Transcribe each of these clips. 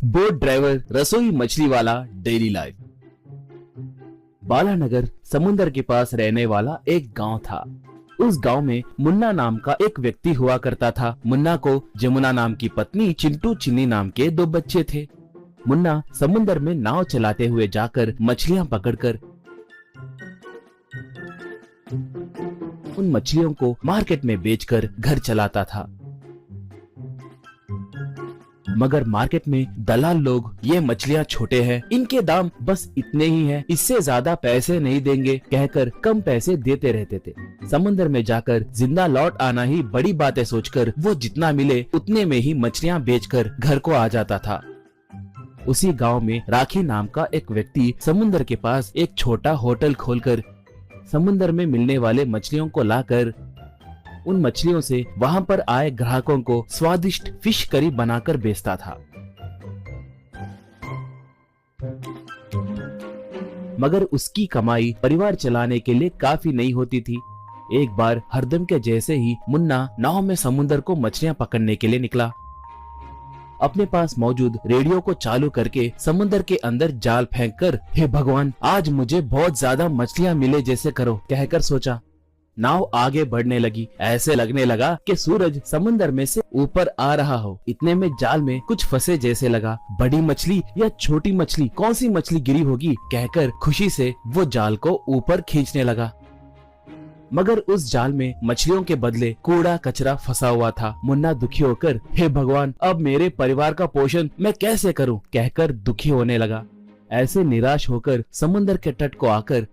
Boat driver, रसोई, मछली वाला, डेली लाइफ। बालानगर समुंदर के पास रहने वाला एक गांव था। उस गांव में मुन्ना नाम का एक व्यक्ति हुआ करता था। मुन्ना को जमुना नाम की पत्नी, चिंटू, चिन्नी नाम के 2 बच्चे थे। मुन्ना समुंदर में नाव चलाते हुए जाकर मछलियां पकड़कर उन मछलियों को मार्केट में बेचकर घर चलाता था। मगर मार्केट में दलाल लोग ये मछलियां छोटे हैं, इनके दाम बस इतने ही हैं, इससे ज्यादा पैसे नहीं देंगे कहकर कम पैसे देते रहते थे। समुद्र में जाकर जिंदा लौट आना ही बड़ी बात है सोचकर वो जितना मिले उतने में ही मछलियां बेचकर घर को आ जाता था। उसी गांव में राखी नाम का एक व्यक्ति समुद्र के पास एक छोटा होटल खोलकर समुद्र में मिलने वाले मछलियों को लाकर उन मछलियों से वहां पर आए ग्राहकों को स्वादिष्ट फिश करी बनाकर बेचता था। मगर उसकी कमाई परिवार चलाने के लिए काफी नहीं होती थी। एक बार हरदम के जैसे ही मुन्ना नाव में समुद्र को मछलियां पकड़ने के लिए निकला। अपने पास मौजूद रेडियो को चालू करके समुद्र के अंदर जाल फेंककर, हे भगवान, आज मुझे बहुत ज्यादा मछलियां मिले जैसे करो कहकर सोचा। नाव आगे बढ़ने लगी। ऐसे लगने लगा कि सूरज समुंदर में से ऊपर आ रहा हो। इतने में जाल में कुछ फंसे जैसे लगा। बड़ी मछली या छोटी मछली, कौन सी मछली गिरी होगी कहकर खुशी से वो जाल को ऊपर खींचने लगा। मगर उस जाल में मछलियों के बदले कूड़ा कचरा फंसा हुआ था। मुन्ना दुखी होकर, हे भगवान, अब मेरे परिवार का पोषण मैं कैसे करूं कहकर दुखी होने लगा। ऐसे निराश होकर समुद्र के तट को आकर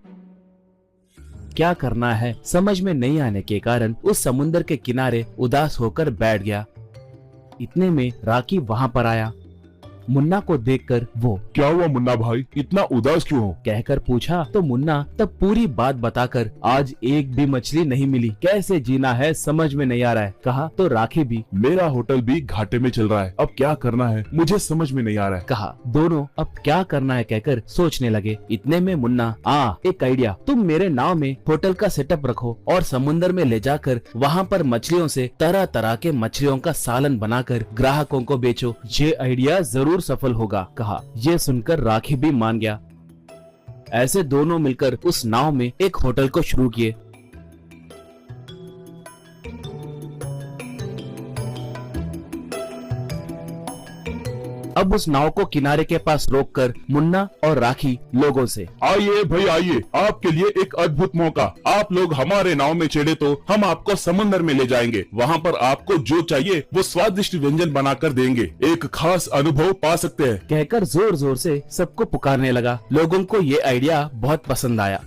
क्या करना है समझ में नहीं आने के कारण उस समुद्र के किनारे उदास होकर बैठ गया। इतने में राखी वहां पर आया। मुन्ना को देखकर वो, क्या हुआ मुन्ना भाई, इतना उदास क्यों हो कहकर पूछा तो मुन्ना तब पूरी बात बताकर, आज एक भी मछली नहीं मिली, कैसे जीना है समझ में नहीं आ रहा है कहा। तो राखी भी, मेरा होटल भी घाटे में चल रहा है, अब क्या करना है मुझे समझ में नहीं आ रहा है कहा। दोनों अब क्या करना है कहकर सोचने लगे। इतने में मुन्ना, एक आइडिया, तुम मेरे नाव में होटल का सेटअप रखो और समुद्र में ले जाकर वहाँ पर मछलियों से तरह तरह के मछलियों का सालन बनाकर ग्राहकों को बेचो, ये आइडिया जरूर सफल होगा कहा। ये सुनकर राखी भी मान गया। ऐसे दोनों मिलकर उस नाव में एक होटल को शुरू किए। अब उस नाव को किनारे के पास रोककर मुन्ना और राखी लोगों से, आइए भाई आइए, आपके लिए एक अद्भुत मौका, आप लोग हमारे नाव में चढ़े तो हम आपको समुद्र में ले जाएंगे, वहाँ पर आपको जो चाहिए वो स्वादिष्ट व्यंजन बनाकर देंगे, एक खास अनुभव पा सकते हैं कहकर जोर जोर से सबको पुकारने लगा। लोगों को ये आइडिया बहुत पसंद आया।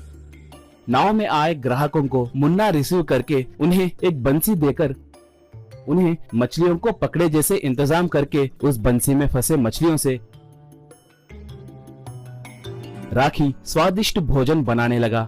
नाव में आए ग्राहकों को मुन्ना रिसीव करके उन्हें एक बंसी देकर उन्हें मछलियों को पकड़े जैसे इंतजाम करके उस बंसी में फंसे मछलियों से राखी स्वादिष्ट भोजन बनाने लगा।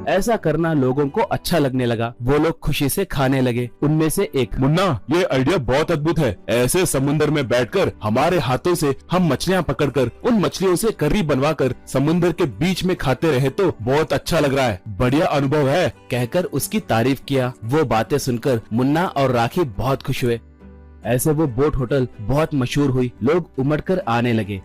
ऐसा करना लोगों को अच्छा लगने लगा। वो लोग खुशी से खाने लगे। उनमें से एक, मुन्ना, ये आइडिया बहुत अद्भुत है, ऐसे समुद्र में बैठकर हमारे हाथों से हम मछलियां पकड़कर उन मछलियों से करी बनवाकर समुद्र के बीच में खाते रहे तो बहुत अच्छा लग रहा है, बढ़िया अनुभव है कहकर उसकी तारीफ किया। वो बातें सुनकर मुन्ना और राखी बहुत खुश हुए। ऐसे वो बोट होटल बहुत मशहूर हुई। लोग उमड़कर आने लगे।